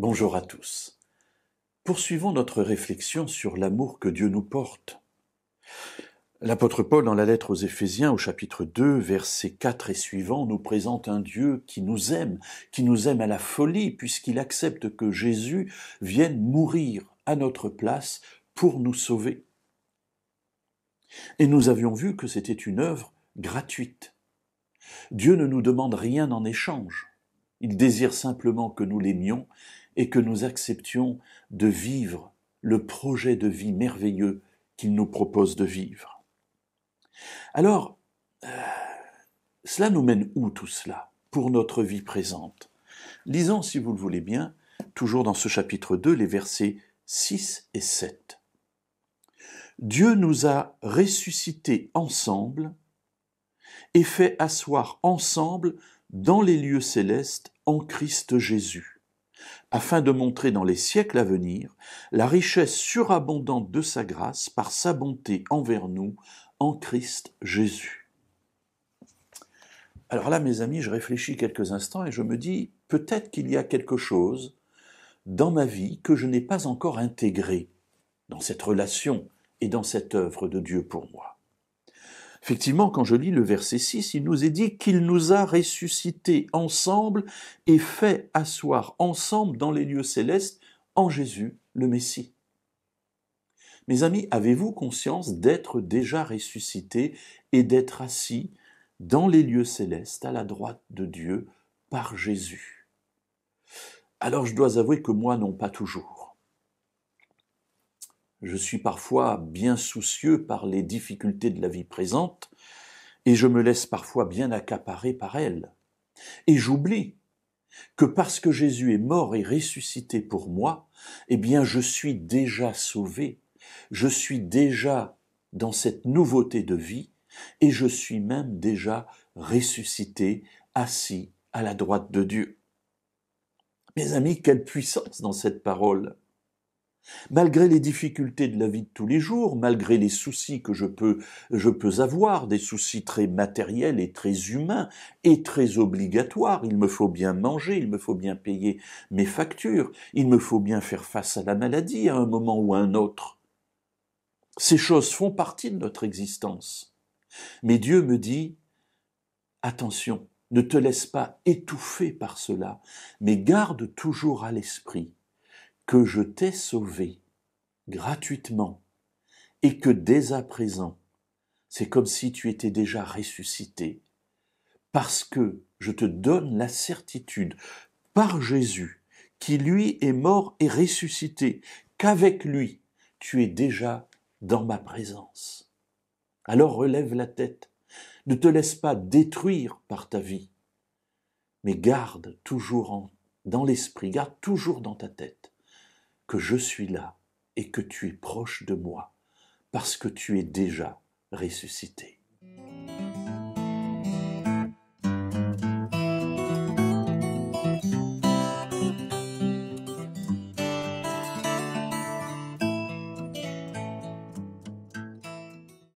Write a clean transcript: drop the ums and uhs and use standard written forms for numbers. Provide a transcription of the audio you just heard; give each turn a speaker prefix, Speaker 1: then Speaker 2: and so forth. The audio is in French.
Speaker 1: Bonjour à tous. Poursuivons notre réflexion sur l'amour que Dieu nous porte. L'apôtre Paul, dans la lettre aux Éphésiens, au chapitre 2, versets 4 et suivants, nous présente un Dieu qui nous aime à la folie, puisqu'il accepte que Jésus vienne mourir à notre place pour nous sauver. Et nous avions vu que c'était une œuvre gratuite. Dieu ne nous demande rien en échange. Il désire simplement que nous l'aimions et que nous acceptions de vivre le projet de vie merveilleux qu'il nous propose de vivre. Alors, cela nous mène où tout cela pour notre vie présente? Lisons, si vous le voulez bien, toujours dans ce chapitre 2, les versets 6 et 7. Dieu nous a ressuscités ensemble et fait asseoir ensemble dans les lieux célestes en Christ Jésus, afin de montrer dans les siècles à venir la richesse surabondante de sa grâce par sa bonté envers nous en Christ Jésus. Alors là, mes amis, je réfléchis quelques instants et je me dis, peut-être qu'il y a quelque chose dans ma vie que je n'ai pas encore intégré dans cette relation et dans cette œuvre de Dieu pour moi. Effectivement, quand je lis le verset 6, il nous est dit qu'il nous a ressuscités ensemble et fait asseoir ensemble dans les lieux célestes en Jésus, le Messie. Mes amis, avez-vous conscience d'être déjà ressuscités et d'être assis dans les lieux célestes à la droite de Dieu par Jésus? Alors je dois avouer que moi, non pas toujours. Je suis parfois bien soucieux par les difficultés de la vie présente et je me laisse parfois bien accaparer par elles. Et j'oublie que parce que Jésus est mort et ressuscité pour moi, eh bien je suis déjà sauvé, je suis déjà dans cette nouveauté de vie et je suis même déjà ressuscité, assis à la droite de Dieu. Mes amis, quelle puissance dans cette parole! Malgré les difficultés de la vie de tous les jours, malgré les soucis que je peux avoir, des soucis très matériels et très humains et très obligatoires, il me faut bien manger, il me faut bien payer mes factures, il me faut bien faire face à la maladie à un moment ou à un autre. Ces choses font partie de notre existence. Mais Dieu me dit, attention, ne te laisse pas étouffer par cela, mais garde toujours à l'esprit que je t'ai sauvé gratuitement et que dès à présent, c'est comme si tu étais déjà ressuscité, parce que je te donne la certitude par Jésus, qui lui est mort et ressuscité, qu'avec lui, tu es déjà dans ma présence. Alors relève la tête, ne te laisse pas détruire par ta vie, mais garde toujours dans l'esprit, garde toujours dans ta tête que je suis là et que tu es proche de moi, parce que tu es déjà ressuscité.